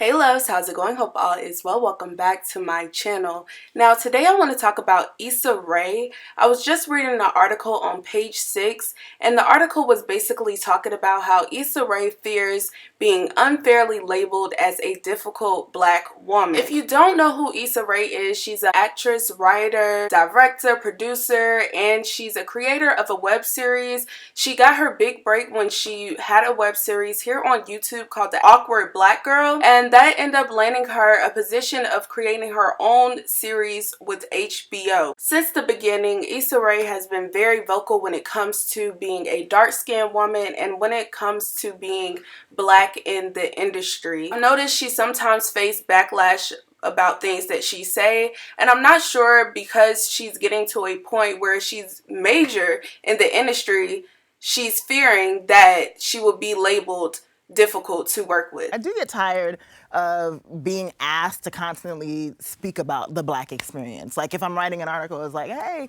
Hey loves, how's it going? Hope all is well. Welcome back to my channel. Now today I want to talk about Issa Rae. I was just reading an article on page 6 and the article was basically talking about how Issa Rae fears being unfairly labeled as a difficult black woman. If you don't know who Issa Rae is, she's an actress, writer, director, producer, and she's a creator of a web series. She got her big break when she had a web series here on YouTube called The Awkward Black Girl, and that ended up landing her a position of creating her own series with HBO. Since the beginning, Issa Rae has been very vocal when it comes to being a dark-skinned woman and when it comes to being black in the industry. I've noticed she sometimes faced backlash about things that she say, and I'm not sure because she's getting to a point where she's major in the industry, she's fearing that she will be labeled difficult to work with. I do get tired of being asked to constantly speak about the black experience. Like if I'm writing an article, it's like, hey,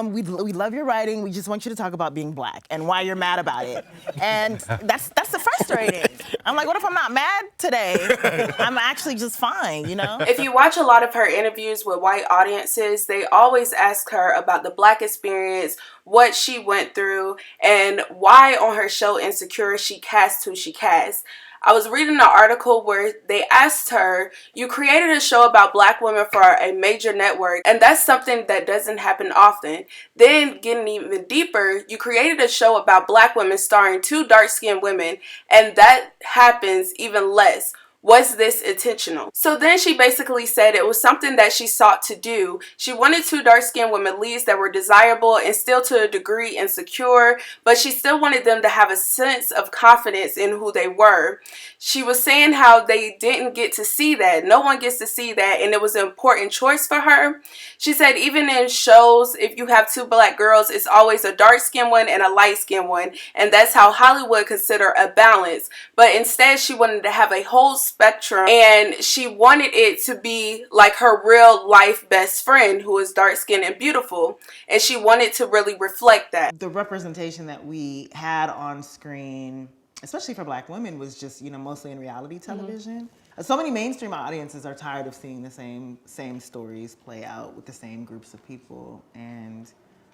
we love your writing. We just want you to talk about being black and why you're mad about it. And that's the frustrating. I'm like, what if I'm not mad today? I'm actually just fine, you know? If you watch a lot of her interviews with white audiences, they always ask her about the black experience, what she went through, and why on her show Insecure she cast who she cast. I was reading an article where they asked her, you created a show about black women for a major network, and that's something that doesn't happen often. Then getting even deeper, you created a show about black women starring 2 dark-skinned women, and that happens even less. Was this intentional? So then she basically said it was something that she sought to do. She wanted 2 dark-skinned women leads that were desirable and still to a degree insecure, but she still wanted them to have a sense of confidence in who they were. She was saying how they didn't get to see that. No one gets to see that, and it was an important choice for her. She said even in shows, if you have 2 black girls, it's always a dark-skinned one and a light-skinned one, and that's how Hollywood consider a balance. But instead, she wanted to have a whole spectrum, and she wanted it to be like her real life best friend who is dark skinned and beautiful, and she wanted to really reflect that. The representation that we had on screen, especially for black women, was just, you know, mostly in reality television. So many mainstream audiences are tired of seeing the same stories play out with the same groups of people, and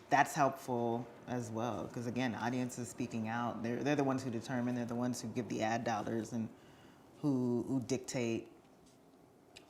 that's helpful as well because again, audiences speaking out, they're the ones who determine, they're the ones who give the ad dollars and who dictate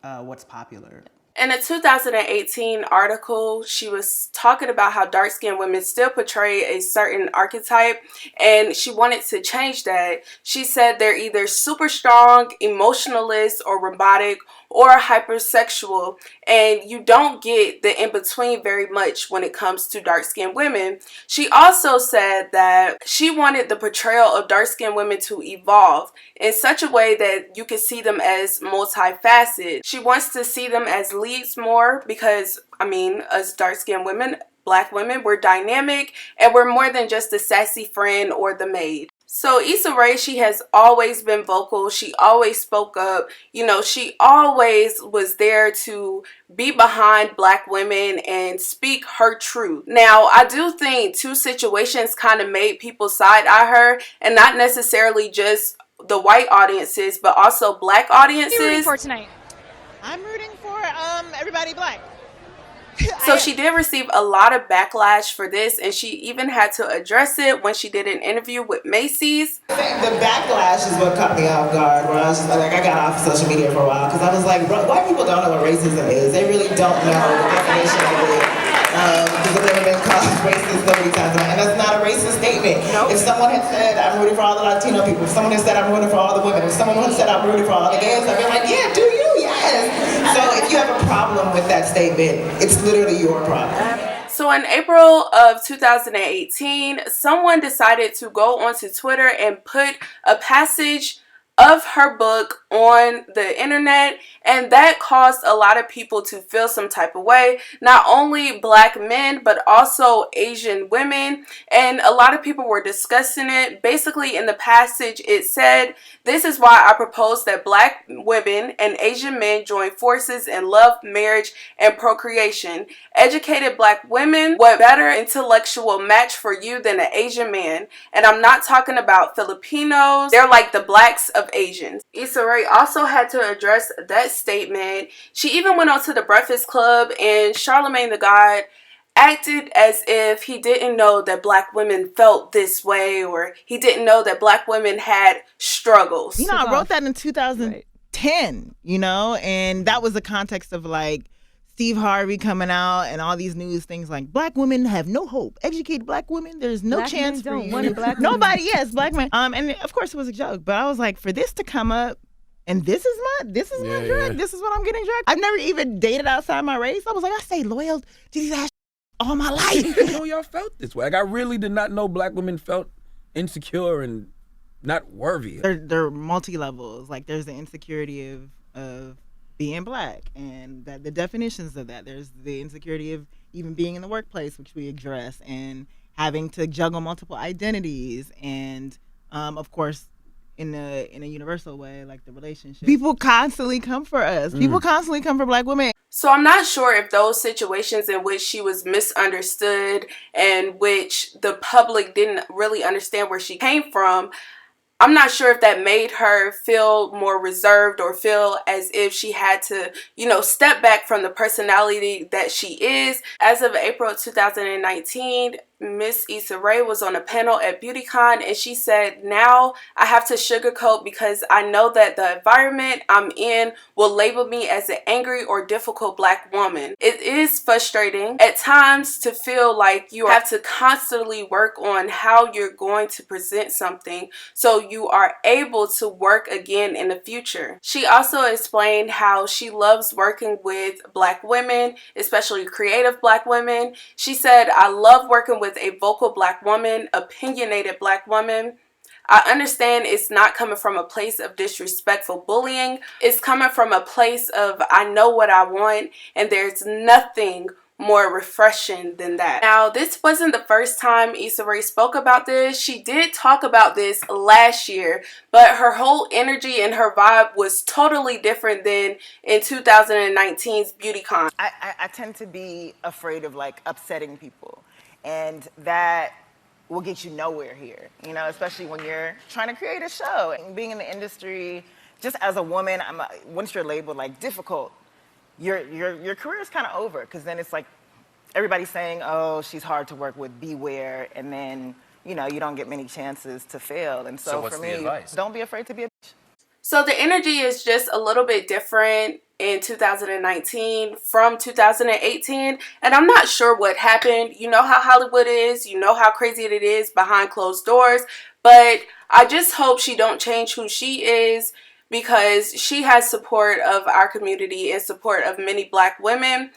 what's popular. In a 2018 article, she was talking about how dark-skinned women still portray a certain archetype, and she wanted to change that. She said they're either super strong, emotionalist, or robotic, or hypersexual, and you don't get the in-between very much when it comes to dark-skinned women. She also said that she wanted the portrayal of dark-skinned women to evolve in such a way that you can see them as multifaceted. She wants to see them as leads more because, I mean, us dark-skinned women, black women, we're dynamic and we're more than just the sassy friend or the maid. So Issa Rae, she has always been vocal. She always spoke up. You know, she always was there to be behind black women and speak her truth. Now, I do think 2 situations kind of made people side-eye her, and not necessarily just the white audiences, but also black audiences. Who are you rooting for tonight? I'm rooting for everybody black. So she did receive a lot of backlash for this, and she even had to address it when she did an interview with Macy's. The backlash is what caught me off guard, where I was just like, I got off social media for a while because I was like, white people don't know what racism is. They really don't know the definition of it. Because they've never been called racist so many times, and that's not a racist statement. Nope. If someone had said, I'm rooting for all the Latino people, if someone had said, I'm rooting for all the women, if someone had said, I'm rooting for all the gays, I'd be like, yeah, do you? Yes. So if you have a problem with that statement, it's literally your problem. So in April of 2018, someone decided to go onto Twitter and put a passage of her book on the internet, and that caused a lot of people to feel some type of way. Not only black men, but also Asian women, and a lot of people were discussing it. Basically, in the passage, it said, "This is why I propose that black women and Asian men join forces in love, marriage, and procreation." Educated black women, what better intellectual match for you than an Asian man? And I'm not talking about Filipinos. They're like the blacks of Asians. Issa Rae also had to address that statement. She even went on to the Breakfast Club, and Charlemagne the God acted as if he didn't know that black women felt this way, or he didn't know that black women had struggles. You know, I wrote that in 2010, you know, and that was the context of like Steve Harvey coming out and all these news things like black women have no hope. Educated black women, there's no black chance for men you. don't want Nobody, yes, black men. And of course it was a joke, but I was like, for this to come up, and this is my drag. This is what I'm getting dragged. I've never even dated outside my race. I was like, I stay loyal to these ass all my life. I didn't know y'all felt this way. Like, I really did not know black women felt insecure and not worthy. They're multi-levels. Like, there's the insecurity of being black, and that the definitions of that. There's the insecurity of even being in the workplace, which we address, and having to juggle multiple identities, and of course, in a universal way, like the relationship. People constantly come for us. People constantly come for black women. So I'm not sure if those situations in which she was misunderstood and which the public didn't really understand where she came from, I'm not sure if that made her feel more reserved or feel as if she had to, you know, step back from the personality that she is. As of April 2019, Miss Issa Rae was on a panel at BeautyCon, and she said, now I have to sugarcoat because I know that the environment I'm in will label me as an angry or difficult black woman. It is frustrating at times to feel like you have to constantly work on how you're going to present something so you are able to work again in the future. She also explained how she loves working with black women, especially creative black women. She said, I love working with a vocal black woman, opinionated black woman. I understand it's not coming from a place of disrespectful bullying. It's coming from a place of I know what I want, and there's nothing more refreshing than that. Now, this wasn't the first time Issa Rae spoke about this. She did talk about this last year, but her whole energy and her vibe was totally different than in 2019's BeautyCon. I tend to be afraid of like upsetting people, and that will get you nowhere here, you know, especially when you're trying to create a show. And being in the industry, just as a woman, once you're labeled like difficult, your career is kind of over, because then it's like everybody's saying, oh, she's hard to work with, beware, and then, you know, you don't get many chances to fail. And so what's for the me, advice? don't be afraid to be a bitch. So the energy is just a little bit different in 2019 from 2018, and I'm not sure what happened. You know how Hollywood is, you know how crazy it is behind closed doors, but I just hope she don't change who she is, because she has support of our community and support of many black women.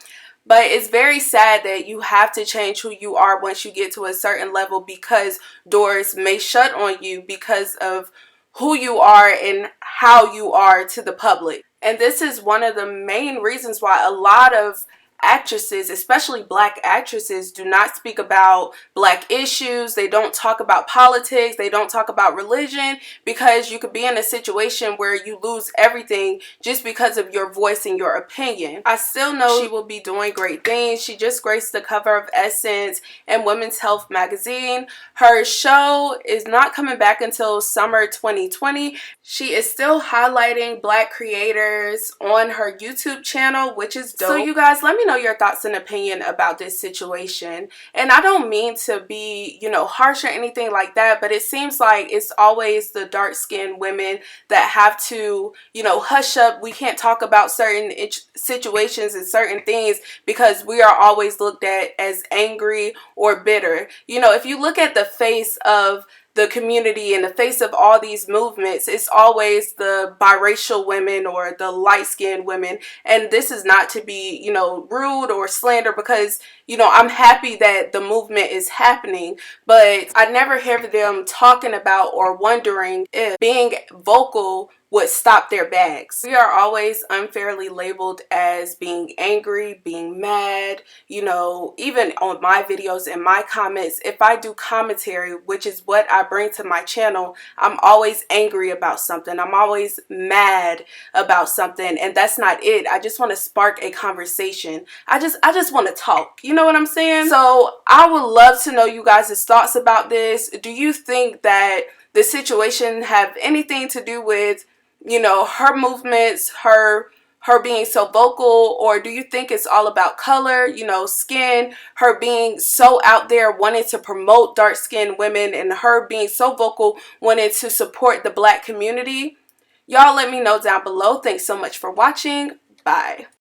But it's very sad that you have to change who you are once you get to a certain level, because doors may shut on you because of who you are and how you are to the public. And this is one of the main reasons why a lot of actresses, especially black actresses, do not speak about black issues. They don't talk about politics. They don't talk about religion, because you could be in a situation where you lose everything just because of your voice and your opinion. I still know she will be doing great things. She just graced the cover of Essence and Women's Health magazine. Her show is not coming back until summer 2020. She is still highlighting black creators on her YouTube channel, which is dope. So you guys, let me know your thoughts and opinion about this situation. And I don't mean to be, you know, harsh or anything like that, but it seems like it's always the dark-skinned women that have to, you know, hush up. We can't talk about certain situations and certain things because we are always looked at as angry or bitter. You know, if you look at the face of the community in the face of all these movements, it's always the biracial women or the light-skinned women. And this is not to be, you know, rude or slander, because, you know, I'm happy that the movement is happening, but I never hear them talking about or wondering if being vocal would stop their bags. We are always unfairly labeled as being angry, being mad, you know, even on my videos and my comments. If I do commentary, which is what I bring to my channel, I'm always angry about something. I'm always mad about something, and that's not it. I just want to spark a conversation. I just want to talk. You know what I'm saying? So I would love to know you guys' thoughts about this. Do you think that the situation have anything to do with, you know, her movements, her being so vocal, or do you think it's all about color, you know, skin, her being so out there wanting to promote dark-skinned women, and her being so vocal wanting to support the Black community? Y'all let me know down below. Thanks so much for watching. Bye.